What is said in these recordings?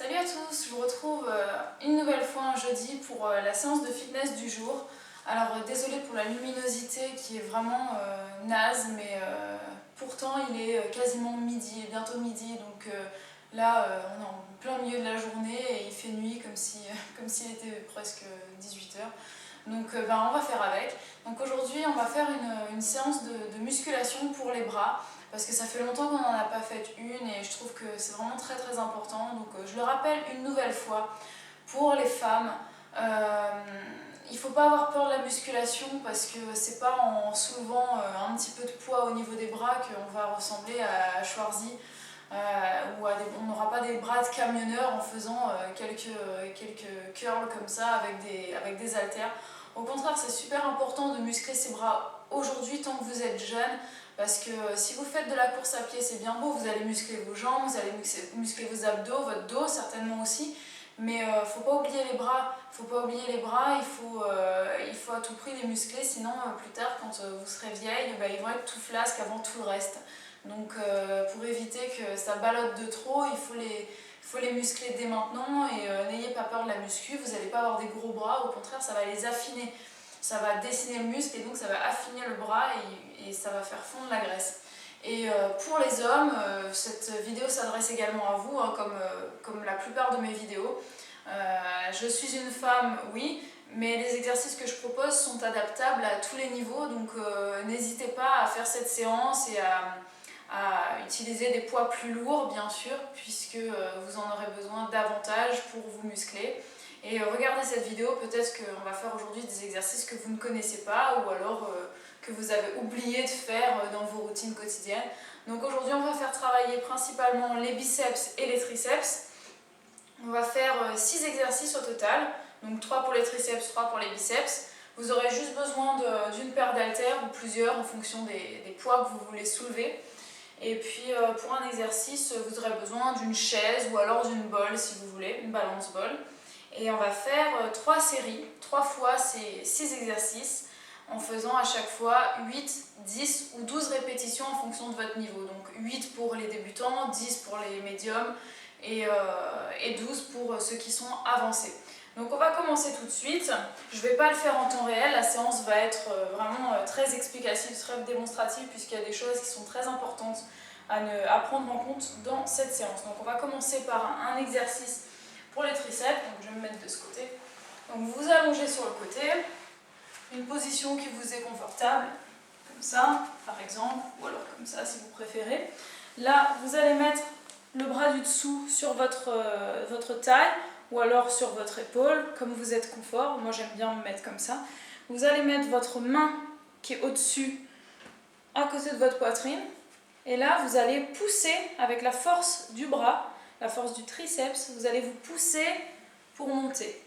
Salut à tous, je vous retrouve une nouvelle fois un jeudi pour la séance de fitness du jour. Alors désolée pour la luminosité qui est vraiment naze, mais pourtant il est quasiment midi, bientôt midi, donc là on est en plein milieu de la journée et il fait nuit comme s'il était presque 18h. Donc on va faire avec. Donc aujourd'hui on va faire une séance de musculation pour les bras. Parce que ça fait longtemps qu'on n'en a pas fait une et je trouve que c'est vraiment très très important. Donc je le rappelle une nouvelle fois, pour les femmes, il ne faut pas avoir peur de la musculation parce que c'est pas en soulevant un petit peu de poids au niveau des bras qu'on va ressembler à Schwarzy ou on n'aura pas des bras de camionneur en faisant quelques curls comme ça avec des haltères. Au contraire, c'est super important de muscler ses bras aujourd'hui tant que vous êtes jeune. Parce que si vous faites de la course à pied, c'est bien beau, vous allez muscler vos jambes, vous allez muscler vos abdos, votre dos certainement aussi. Mais faut pas oublier les bras. Il faut à tout prix les muscler, sinon plus tard quand vous serez vieille, ils vont être tout flasques avant tout le reste. Donc pour éviter que ça ballotte de trop, il faut les muscler dès maintenant et n'ayez pas peur de la muscu, vous n'allez pas avoir des gros bras, au contraire ça va les affiner. Ça va dessiner le muscle et donc ça va affiner le bras et ça va faire fondre la graisse. Et pour les hommes, cette vidéo s'adresse également à vous, hein, comme la plupart de mes vidéos. Je suis une femme, oui, mais les exercices que je propose sont adaptables à tous les niveaux, donc n'hésitez pas à faire cette séance et à utiliser des poids plus lourds, bien sûr, puisque vous en aurez besoin davantage pour vous muscler. Et regardez cette vidéo, peut-être qu'on va faire aujourd'hui des exercices que vous ne connaissez pas ou alors que vous avez oublié de faire dans vos routines quotidiennes. Donc aujourd'hui on va faire travailler principalement les biceps et les triceps. On va faire 6 exercices au total, donc 3 pour les triceps, 3 pour les biceps. Vous aurez juste besoin d'une paire d'haltères ou plusieurs en fonction des poids que vous voulez soulever. Et puis pour un exercice, vous aurez besoin d'une chaise ou alors d'une bolle si vous voulez, une balance bolle. Et on va faire 3 séries, 3 fois ces 6 exercices en faisant à chaque fois 8, 10 ou 12 répétitions en fonction de votre niveau. Donc 8 pour les débutants, 10 pour les médiums et 12 pour ceux qui sont avancés. Donc on va commencer tout de suite. Je ne vais pas le faire en temps réel, la séance va être vraiment très explicative, très démonstrative puisqu'il y a des choses qui sont très importantes à prendre en compte dans cette séance. Donc on va commencer par un exercice pour les triceps, donc je vais me mettre de ce côté. Donc vous vous allongez sur le côté, une position qui vous est confortable, comme ça par exemple, ou alors comme ça si vous préférez. Là vous allez mettre le bras du dessous sur votre taille ou alors sur votre épaule, comme vous êtes confort. Moi j'aime bien me mettre comme ça. Vous allez mettre votre main qui est au-dessus, à côté de votre poitrine. Et là vous allez pousser avec la force du bras, la force du triceps, vous allez vous pousser pour monter.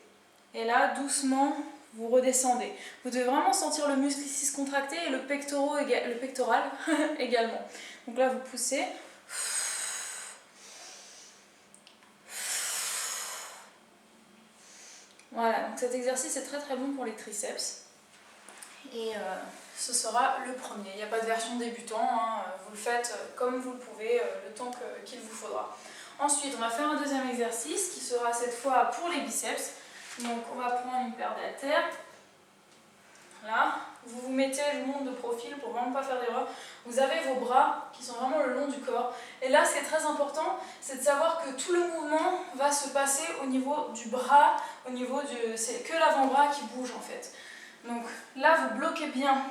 Et là, doucement, vous redescendez. Vous devez vraiment sentir le muscle ici se contracter et le pectoral également. Donc là, vous poussez. Voilà, donc cet exercice est très très bon pour les triceps. Et ce sera le premier. Il n'y a pas de version débutant, hein. Vous le faites comme vous le pouvez, le temps qu'il vous faudra. Ensuite, on va faire un deuxième exercice qui sera cette fois pour les biceps. Donc, on va prendre une paire d'haltères. Là, vous vous mettez le monde de profil pour vraiment pas faire d'erreur. Vous avez vos bras qui sont vraiment le long du corps. Et là, ce qui est très important, c'est de savoir que tout le mouvement va se passer au niveau du bras, c'est que l'avant-bras qui bouge en fait. Donc là, vous bloquez bien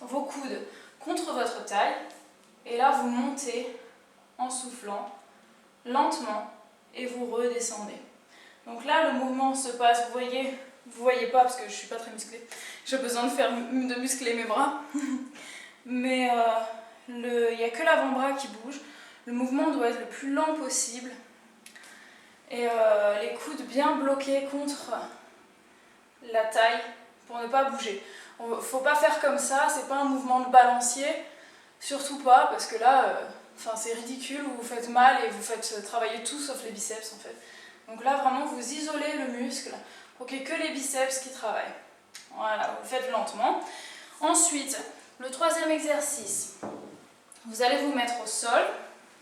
vos coudes contre votre taille. Et là, vous montez en soufflant lentement et vous redescendez. Donc là le mouvement se passe, vous voyez pas parce que je suis pas très musclée, j'ai besoin de muscler mes bras, mais il n'y a que l'avant-bras qui bouge, le mouvement doit être le plus lent possible et les coudes bien bloqués contre la taille pour ne pas bouger. Faut pas faire comme ça, c'est pas un mouvement de balancier, surtout pas parce que là c'est ridicule, vous faites mal et vous faites travailler tout sauf les biceps en fait. Donc là vraiment vous isolez le muscle pour qu'il n'y ait que les biceps qui travaillent. Voilà, vous le faites lentement. Ensuite, le troisième exercice, vous allez vous mettre au sol,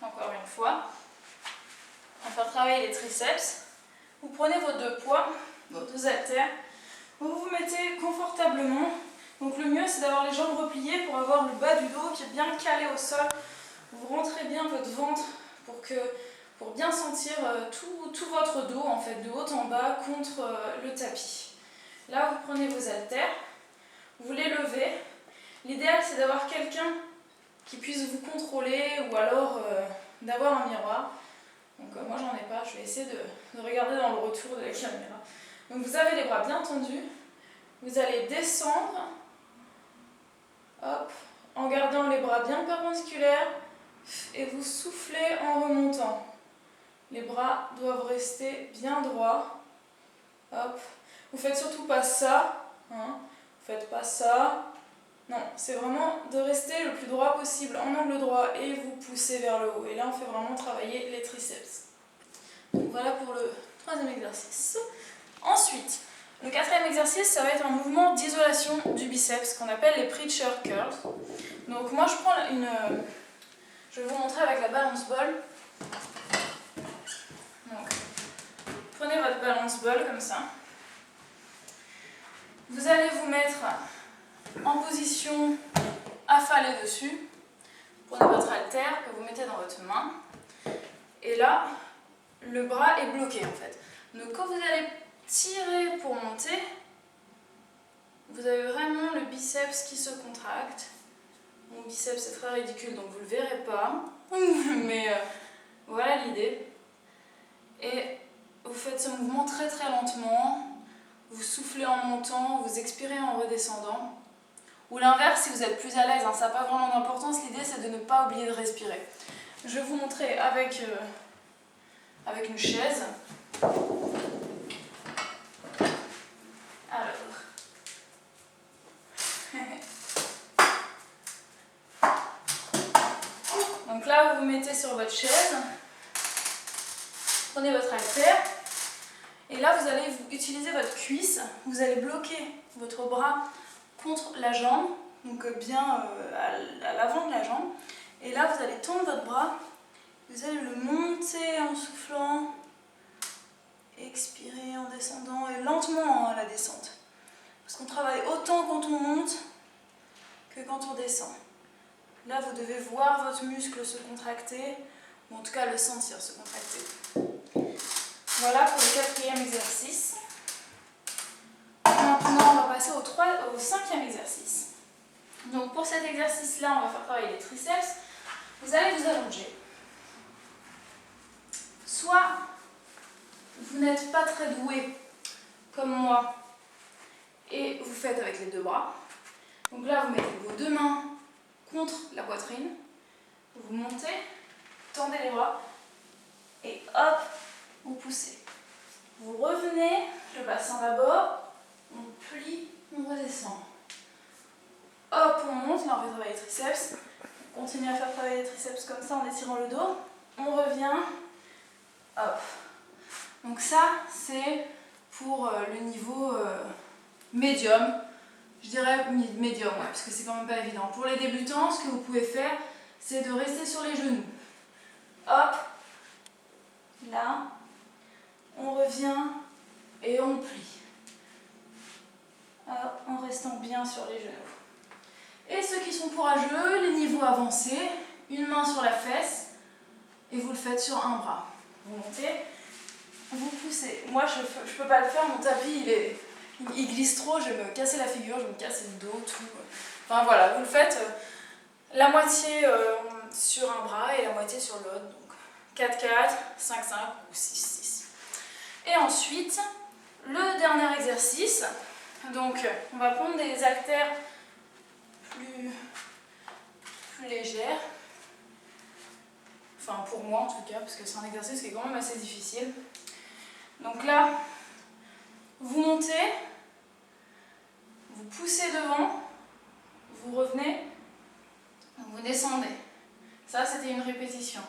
encore une fois. On va faire travailler les triceps. Vous prenez vos deux poids, vos deux haltères, vous vous mettez confortablement. Donc le mieux c'est d'avoir les jambes repliées pour avoir le bas du dos qui est bien calé au sol. Vous rentrez bien votre ventre pour bien sentir tout votre dos en fait, de haut en bas contre le tapis. Là vous prenez vos haltères, vous les levez. L'idéal c'est d'avoir quelqu'un qui puisse vous contrôler ou alors d'avoir un miroir. Donc moi j'en ai pas, je vais essayer de regarder dans le retour de la caméra. Donc vous avez les bras bien tendus, vous allez descendre, hop, en gardant les bras bien perpendiculaires et vous soufflez en remontant. Les bras doivent rester bien droits, hop. Vous faites surtout pas ça, hein. Vous faites pas ça. Non, c'est vraiment de rester le plus droit possible en angle droit et vous poussez vers le haut. Et là, on fait vraiment travailler les triceps. Donc voilà pour le troisième exercice. Ensuite, le quatrième exercice, ça va être un mouvement d'isolation du biceps qu'on appelle les preacher curls. Donc moi, je vais vous montrer avec la balance ball. Donc, prenez votre balance ball comme ça. Vous allez vous mettre en position affalée dessus. Prenez votre haltère que vous mettez dans votre main. Et là, le bras est bloqué en fait. Donc quand vous allez tirer pour monter, vous avez vraiment le biceps qui se contracte. Mon biceps c'est très ridicule donc vous ne le verrez pas. Mais voilà l'idée. Et vous faites ce mouvement très très lentement. Vous soufflez en montant, vous expirez en redescendant. Ou l'inverse si vous êtes plus à l'aise, hein, ça n'a pas vraiment d'importance, l'idée c'est de ne pas oublier de respirer. Je vais vous montrer avec une chaise. Alors. Donc là vous vous mettez sur votre chaise, prenez votre haltère. Et là, vous allez utiliser votre cuisse, vous allez bloquer votre bras contre la jambe, donc bien à l'avant de la jambe. Et là, vous allez tendre votre bras, vous allez le monter en soufflant, expirer en descendant et lentement à la descente. Parce qu'on travaille autant quand on monte que quand on descend. Là, vous devez voir votre muscle se contracter, ou en tout cas le sentir se contracter. Voilà pour le quatrième exercice. Maintenant, on va passer au cinquième exercice. Donc pour cet exercice-là, on va faire travailler les triceps. Vous allez vous allonger. Soit vous n'êtes pas très doué comme moi et vous faites avec les deux bras. Donc là, vous mettez vos deux mains contre la poitrine. Vous montez, tendez les bras et hop, vous poussez. Vous revenez, le bassin d'abord, on plie, on redescend. Hop, on monte, là on fait travailler les triceps. On continue à faire travailler les triceps comme ça en étirant le dos. On revient, hop. Donc ça, c'est pour le niveau médium. Je dirais médium, ouais, parce que c'est quand même pas évident. Pour les débutants, ce que vous pouvez faire, c'est de rester sur les genoux. Hop, là, on revient et on plie. Hop, en restant bien sur les genoux. Et ceux qui sont courageux, les niveaux avancés, une main sur la fesse et vous le faites sur un bras. Vous montez, vous poussez. Moi, je ne peux pas le faire, mon tapis il glisse trop, je vais me casser la figure, je vais me casser le dos, tout. Enfin voilà, vous le faites la moitié sur un bras et la moitié sur l'autre. Donc 4-4, 5-5 ou 6-6. Et ensuite, le dernier exercice. Donc on va prendre des haltères plus légères. Enfin pour moi en tout cas, parce que c'est un exercice qui est quand même assez difficile. Donc là, vous montez, vous poussez devant, vous revenez, vous descendez. Ça, c'était une répétition.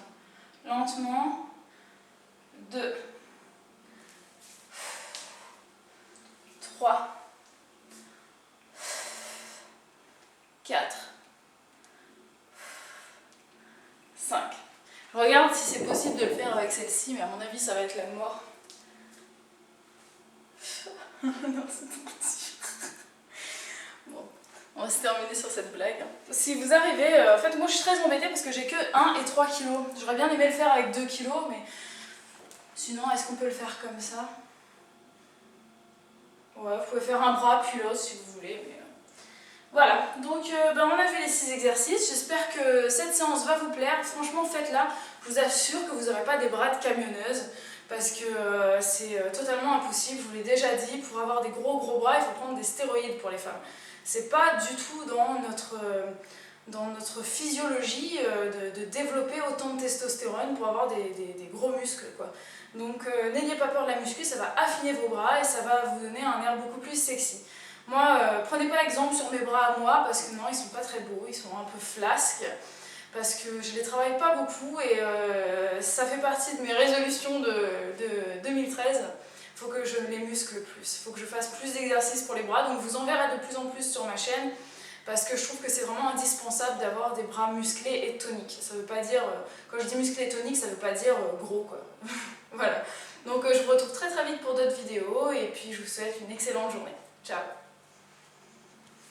Lentement, 2, 3, 4, 5. Je regarde si c'est possible de le faire avec celle-ci, mais à mon avis, ça va être la mort. Non, c'est tout petit. Bon, on va se terminer sur cette blague. Si vous arrivez, en fait moi je suis très embêtée parce que j'ai que 1 et 3 kilos. J'aurais bien aimé le faire avec 2 kilos, mais sinon est-ce qu'on peut le faire comme ça? Ouais, vous pouvez faire un bras puis l'autre si vous voulez, mais... Voilà, donc on a fait les 6 exercices, j'espère que cette séance va vous plaire, franchement faites-la, je vous assure que vous n'aurez pas des bras de camionneuse, parce que c'est totalement impossible, je vous l'ai déjà dit, pour avoir des gros bras, il faut prendre des stéroïdes pour les femmes. C'est pas du tout dans notre physiologie de développer autant de testostérone pour avoir des gros muscles, quoi. Donc n'ayez pas peur de la muscu, ça va affiner vos bras et ça va vous donner un air beaucoup plus sexy. Moi, prenez pas exemple sur mes bras à moi, parce que non, ils sont pas très beaux, ils sont un peu flasques, parce que je les travaille pas beaucoup et ça fait partie de mes résolutions de 2013. Il faut que je les muscle plus, il faut que je fasse plus d'exercices pour les bras, donc vous en verrez de plus en plus sur ma chaîne, parce que je trouve que c'est vraiment indispensable d'avoir des bras musclés et toniques. Ça veut pas dire, quand je dis musclé et tonique, ça veut pas dire gros, quoi. Voilà. Donc je vous retrouve très vite pour d'autres vidéos, et puis je vous souhaite une excellente journée. Ciao!